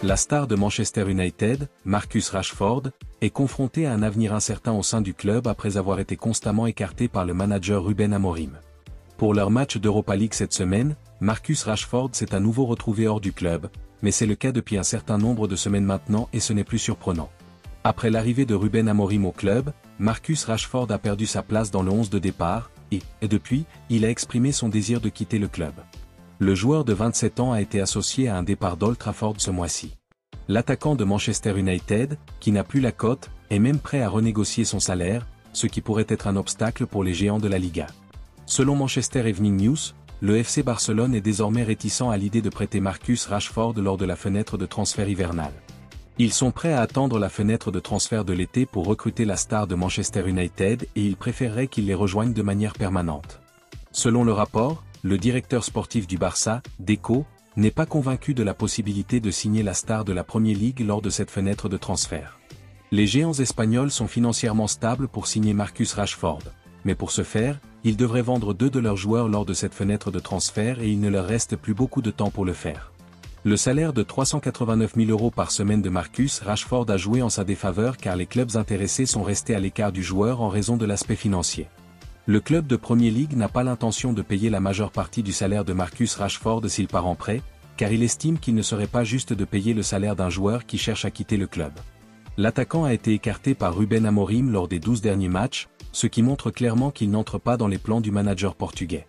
La star de Manchester United, Marcus Rashford, est confronté à un avenir incertain au sein du club après avoir été constamment écarté par le manager Ruben Amorim. Pour leur match d'Europa League cette semaine, Marcus Rashford s'est à nouveau retrouvé hors du club, mais c'est le cas depuis un certain nombre de semaines maintenant et ce n'est plus surprenant. Après l'arrivée de Ruben Amorim au club, Marcus Rashford a perdu sa place dans le 11 de départ, et depuis, il a exprimé son désir de quitter le club. Le joueur de 27 ans a été associé à un départ d'Old Trafford ce mois-ci. L'attaquant de Manchester United, qui n'a plus la cote, est même prêt à renégocier son salaire, ce qui pourrait être un obstacle pour les géants de la Liga. Selon Manchester Evening News, le FC Barcelone est désormais réticent à l'idée de prêter Marcus Rashford lors de la fenêtre de transfert hivernale. Ils sont prêts à attendre la fenêtre de transfert de l'été pour recruter la star de Manchester United et ils préféreraient qu'il les rejoigne de manière permanente. Selon le rapport, le directeur sportif du Barça, Deco, n'est pas convaincu de la possibilité de signer la star de la Premier League lors de cette fenêtre de transfert. Les géants espagnols sont financièrement stables pour signer Marcus Rashford, mais pour ce faire, ils devraient vendre 2 de leurs joueurs lors de cette fenêtre de transfert et il ne leur reste plus beaucoup de temps pour le faire. Le salaire de 389 000 € par semaine de Marcus Rashford a joué en sa défaveur car les clubs intéressés sont restés à l'écart du joueur en raison de l'aspect financier. Le club de Premier League n'a pas l'intention de payer la majeure partie du salaire de Marcus Rashford s'il part en prêt, car il estime qu'il ne serait pas juste de payer le salaire d'un joueur qui cherche à quitter le club. L'attaquant a été écarté par Ruben Amorim lors des 12 derniers matchs, ce qui montre clairement qu'il n'entre pas dans les plans du manager portugais.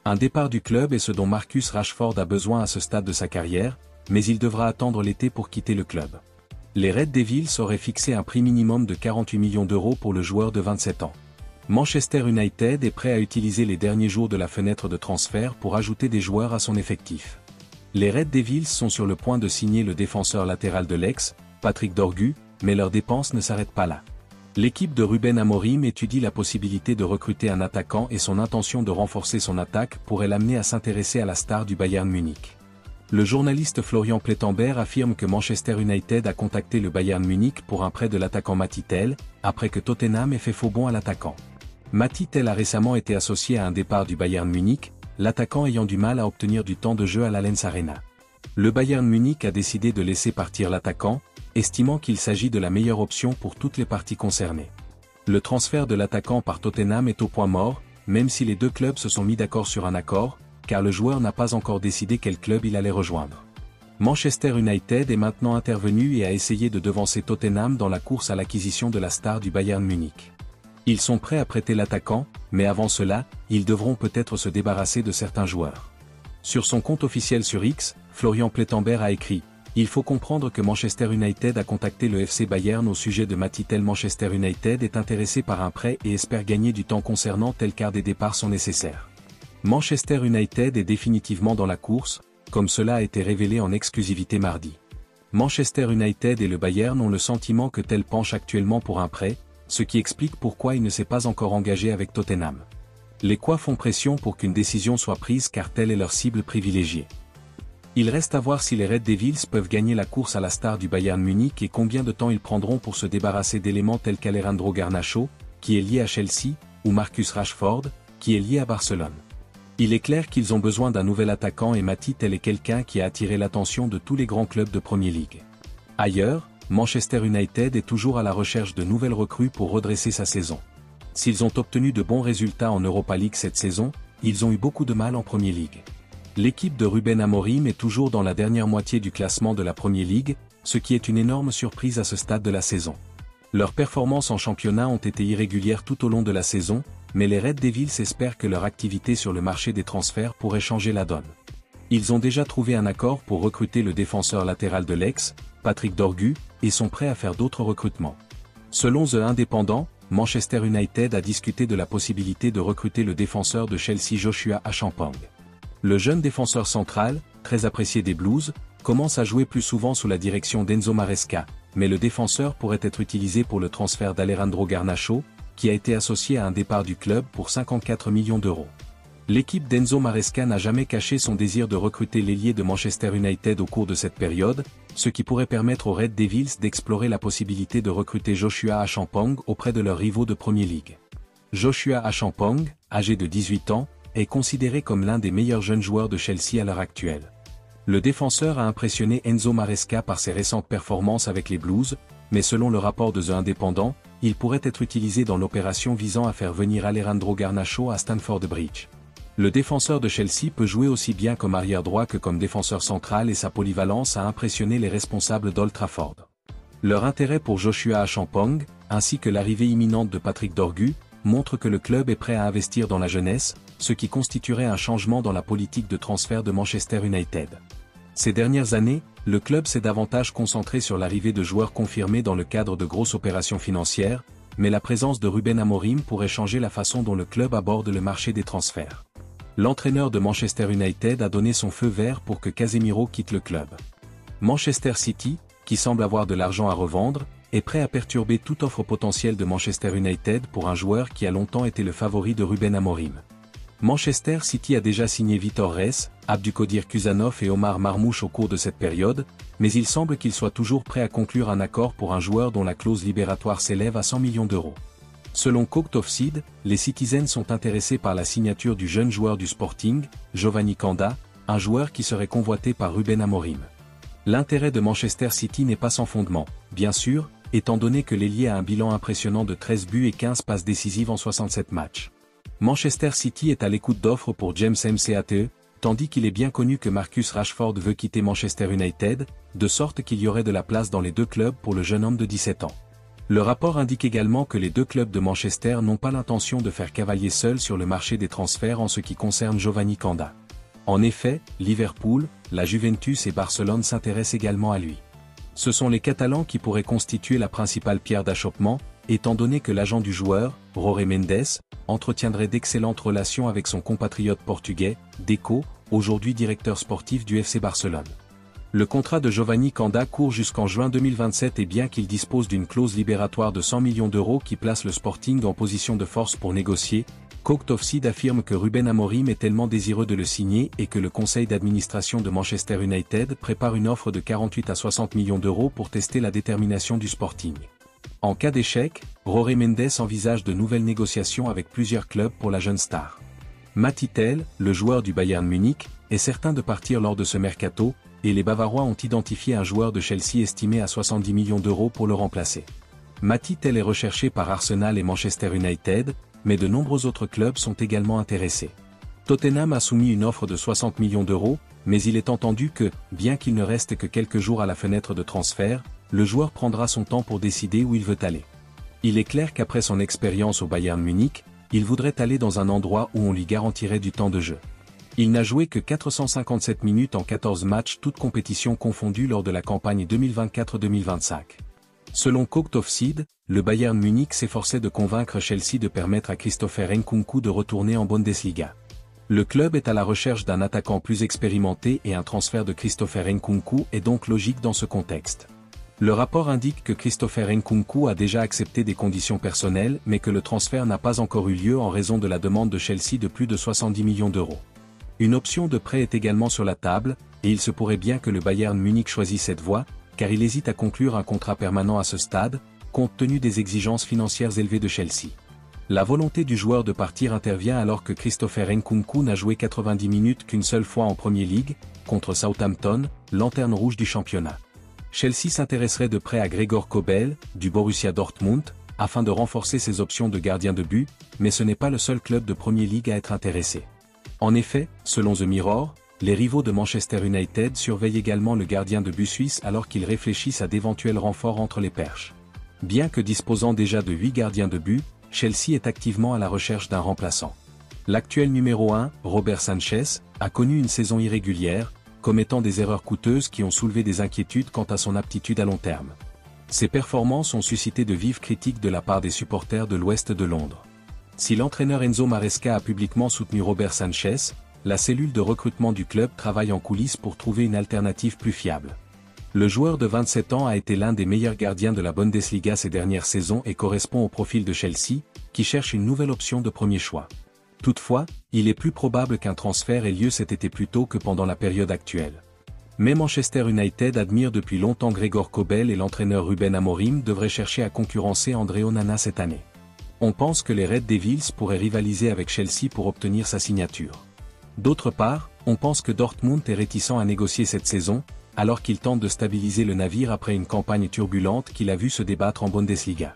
Un départ du club est ce dont Marcus Rashford a besoin à ce stade de sa carrière, mais il devra attendre l'été pour quitter le club. Les Red Devils auraient fixé un prix minimum de 48 millions d'euros pour le joueur de 27 ans. Manchester United est prêt à utiliser les derniers jours de la fenêtre de transfert pour ajouter des joueurs à son effectif. Les Red Devils sont sur le point de signer le défenseur latéral de l'Aix, Patrick Dorgu, mais leurs dépenses ne s'arrêtent pas là. L'équipe de Ruben Amorim étudie la possibilité de recruter un attaquant et son intention de renforcer son attaque pourrait l'amener à s'intéresser à la star du Bayern Munich. Le journaliste Florian Plettenberg affirme que Manchester United a contacté le Bayern Munich pour un prêt de l'attaquant Mathys Tel, après que Tottenham ait fait faux bond à l'attaquant. Mathys Tel a récemment été associé à un départ du Bayern Munich, l'attaquant ayant du mal à obtenir du temps de jeu à l'Allianz Arena. Le Bayern Munich a décidé de laisser partir l'attaquant, estimant qu'il s'agit de la meilleure option pour toutes les parties concernées. Le transfert de l'attaquant par Tottenham est au point mort, même si les deux clubs se sont mis d'accord sur un accord, car le joueur n'a pas encore décidé quel club il allait rejoindre. Manchester United est maintenant intervenu et a essayé de devancer Tottenham dans la course à l'acquisition de la star du Bayern Munich. Ils sont prêts à prêter l'attaquant, mais avant cela, ils devront peut-être se débarrasser de certains joueurs. Sur son compte officiel sur X, Florian Plettenberg a écrit « Il faut comprendre que Manchester United a contacté le FC Bayern au sujet de Mathys Tel. Manchester United est intéressé par un prêt et espère gagner du temps concernant tel car des départs sont nécessaires. Manchester United est définitivement dans la course, comme cela a été révélé en exclusivité mardi. Manchester United et le Bayern ont le sentiment que Tel penche actuellement pour un prêt, ce qui explique pourquoi il ne s'est pas encore engagé avec Tottenham. Les Quoi font pression pour qu'une décision soit prise car telle est leur cible privilégiée. Il reste à voir si les Red Devils peuvent gagner la course à la star du Bayern Munich et combien de temps ils prendront pour se débarrasser d'éléments tels qu'Alejandro Garnacho, qui est lié à Chelsea, ou Marcus Rashford, qui est lié à Barcelone. Il est clair qu'ils ont besoin d'un nouvel attaquant et Mathys Tel est quelqu'un qui a attiré l'attention de tous les grands clubs de Premier League. Ailleurs, Manchester United est toujours à la recherche de nouvelles recrues pour redresser sa saison. S'ils ont obtenu de bons résultats en Europa League cette saison, ils ont eu beaucoup de mal en Premier League. L'équipe de Ruben Amorim est toujours dans la dernière moitié du classement de la Premier League, ce qui est une énorme surprise à ce stade de la saison. Leurs performances en championnat ont été irrégulières tout au long de la saison, mais les Red Devils espèrent que leur activité sur le marché des transferts pourrait changer la donne. Ils ont déjà trouvé un accord pour recruter le défenseur latéral de l'Aix, Patrick Dorgu, et sont prêts à faire d'autres recrutements. Selon The Independent, Manchester United a discuté de la possibilité de recruter le défenseur de Chelsea Joshua Achampong. Le jeune défenseur central, très apprécié des Blues, commence à jouer plus souvent sous la direction d'Enzo Maresca, mais le défenseur pourrait être utilisé pour le transfert d'Alejandro Garnacho, qui a été associé à un départ du club pour 54 millions d'euros. L'équipe d'Enzo Maresca n'a jamais caché son désir de recruter l'ailier de Manchester United au cours de cette période, ce qui pourrait permettre aux Red Devils d'explorer la possibilité de recruter Joshua Achampong auprès de leurs rivaux de Premier League. Joshua Achampong, âgé de 18 ans, est considéré comme l'un des meilleurs jeunes joueurs de Chelsea à l'heure actuelle. Le défenseur a impressionné Enzo Maresca par ses récentes performances avec les Blues, mais selon le rapport de The Independent, il pourrait être utilisé dans l'opération visant à faire venir Alejandro Garnacho à Stamford Bridge. Le défenseur de Chelsea peut jouer aussi bien comme arrière droit que comme défenseur central et sa polyvalence a impressionné les responsables d'Old Trafford. Leur intérêt pour Joshua Achampong, ainsi que l'arrivée imminente de Patrick Dorgu, montre que le club est prêt à investir dans la jeunesse, ce qui constituerait un changement dans la politique de transfert de Manchester United. Ces dernières années, le club s'est davantage concentré sur l'arrivée de joueurs confirmés dans le cadre de grosses opérations financières, mais la présence de Ruben Amorim pourrait changer la façon dont le club aborde le marché des transferts. L'entraîneur de Manchester United a donné son feu vert pour que Casemiro quitte le club. Manchester City, qui semble avoir de l'argent à revendre, est prêt à perturber toute offre potentielle de Manchester United pour un joueur qui a longtemps été le favori de Ruben Amorim. Manchester City a déjà signé Vitor Reis, Abdülkadir Kuzanov et Omar Marmoush au cours de cette période, mais il semble qu'il soit toujours prêt à conclure un accord pour un joueur dont la clause libératoire s'élève à 100 millions d'euros. Selon Cooked Offside, les Citizens sont intéressés par la signature du jeune joueur du Sporting, Giovanni Canda, un joueur qui serait convoité par Ruben Amorim. L'intérêt de Manchester City n'est pas sans fondement, bien sûr, étant donné que l'ailier a un bilan impressionnant de 13 buts et 15 passes décisives en 67 matchs. Manchester City est à l'écoute d'offres pour James Mcate, tandis qu'il est bien connu que Marcus Rashford veut quitter Manchester United, de sorte qu'il y aurait de la place dans les deux clubs pour le jeune homme de 17 ans. Le rapport indique également que les deux clubs de Manchester n'ont pas l'intention de faire cavalier seul sur le marché des transferts en ce qui concerne Giovanni Canda. En effet, Liverpool, la Juventus et Barcelone s'intéressent également à lui. Ce sont les Catalans qui pourraient constituer la principale pierre d'achoppement, étant donné que l'agent du joueur, Jorge Mendes, entretiendrait d'excellentes relations avec son compatriote portugais, Deco, aujourd'hui directeur sportif du FC Barcelone. Le contrat de Giovanni Canda court jusqu'en juin 2027 et bien qu'il dispose d'une clause libératoire de 100 millions d'euros qui place le Sporting en position de force pour négocier, Cooked Offside affirme que Ruben Amorim est tellement désireux de le signer et que le conseil d'administration de Manchester United prépare une offre de 48 à 60 millions d'euros pour tester la détermination du Sporting. En cas d'échec, Jorge Mendes envisage de nouvelles négociations avec plusieurs clubs pour la jeune star. Matt Hittel, le joueur du Bayern Munich, est certain de partir lors de ce mercato, et les Bavarois ont identifié un joueur de Chelsea estimé à 70 millions d'euros pour le remplacer. Matt Hittel est recherché par Arsenal et Manchester United, mais de nombreux autres clubs sont également intéressés. Tottenham a soumis une offre de 60 millions d'euros, mais il est entendu que, bien qu'il ne reste que quelques jours à la fenêtre de transfert, le joueur prendra son temps pour décider où il veut aller. Il est clair qu'après son expérience au Bayern Munich, il voudrait aller dans un endroit où on lui garantirait du temps de jeu. Il n'a joué que 457 minutes en 14 matchs toutes compétitions confondues lors de la campagne 2024-2025. Selon Cooked Offside, le Bayern Munich s'efforçait de convaincre Chelsea de permettre à Christopher Nkunku de retourner en Bundesliga. Le club est à la recherche d'un attaquant plus expérimenté et un transfert de Christopher Nkunku est donc logique dans ce contexte. Le rapport indique que Christopher Nkunku a déjà accepté des conditions personnelles mais que le transfert n'a pas encore eu lieu en raison de la demande de Chelsea de plus de 70 millions d'euros. Une option de prêt est également sur la table, et il se pourrait bien que le Bayern Munich choisisse cette voie, car il hésite à conclure un contrat permanent à ce stade, compte tenu des exigences financières élevées de Chelsea. La volonté du joueur de partir intervient alors que Christopher Nkunku n'a joué 90 minutes qu'une seule fois en Premier League, contre Southampton, lanterne rouge du championnat. Chelsea s'intéresserait de près à Gregor Kobel, du Borussia Dortmund, afin de renforcer ses options de gardien de but, mais ce n'est pas le seul club de Premier League à être intéressé. En effet, selon The Mirror, les rivaux de Manchester United surveillent également le gardien de but suisse alors qu'ils réfléchissent à d'éventuels renforts entre les perches. Bien que disposant déjà de 8 gardiens de but, Chelsea est activement à la recherche d'un remplaçant. L'actuel numéro 1, Robert Sanchez, a connu une saison irrégulière, commettant des erreurs coûteuses qui ont soulevé des inquiétudes quant à son aptitude à long terme. Ses performances ont suscité de vives critiques de la part des supporters de l'Ouest de Londres. Si l'entraîneur Enzo Maresca a publiquement soutenu Robert Sanchez, la cellule de recrutement du club travaille en coulisses pour trouver une alternative plus fiable. Le joueur de 27 ans a été l'un des meilleurs gardiens de la Bundesliga ces dernières saisons et correspond au profil de Chelsea, qui cherche une nouvelle option de premier choix. Toutefois, il est plus probable qu'un transfert ait lieu cet été plus tôt que pendant la période actuelle. Mais Manchester United admire depuis longtemps Gregor Kobel et l'entraîneur Ruben Amorim devrait chercher à concurrencer André Onana cette année. On pense que les Red Devils pourraient rivaliser avec Chelsea pour obtenir sa signature. D'autre part, On pense que Dortmund est réticent à négocier cette saison, alors qu'il tente de stabiliser le navire après une campagne turbulente qu'il a vu se débattre en Bundesliga.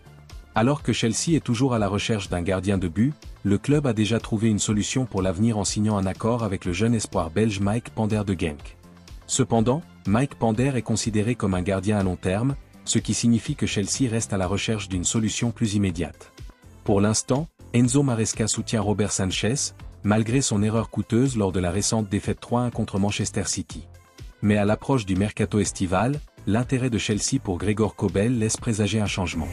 Alors que Chelsea est toujours à la recherche d'un gardien de but, le club a déjà trouvé une solution pour l'avenir en signant un accord avec le jeune espoir belge Mike Pander de Genk. Cependant, Mike Pander est considéré comme un gardien à long terme, ce qui signifie que Chelsea reste à la recherche d'une solution plus immédiate. Pour l'instant, Enzo Maresca soutient Robert Sanchez, malgré son erreur coûteuse lors de la récente défaite 3-1 contre Manchester City. Mais à l'approche du mercato estival, l'intérêt de Chelsea pour Gregor Kobel laisse présager un changement.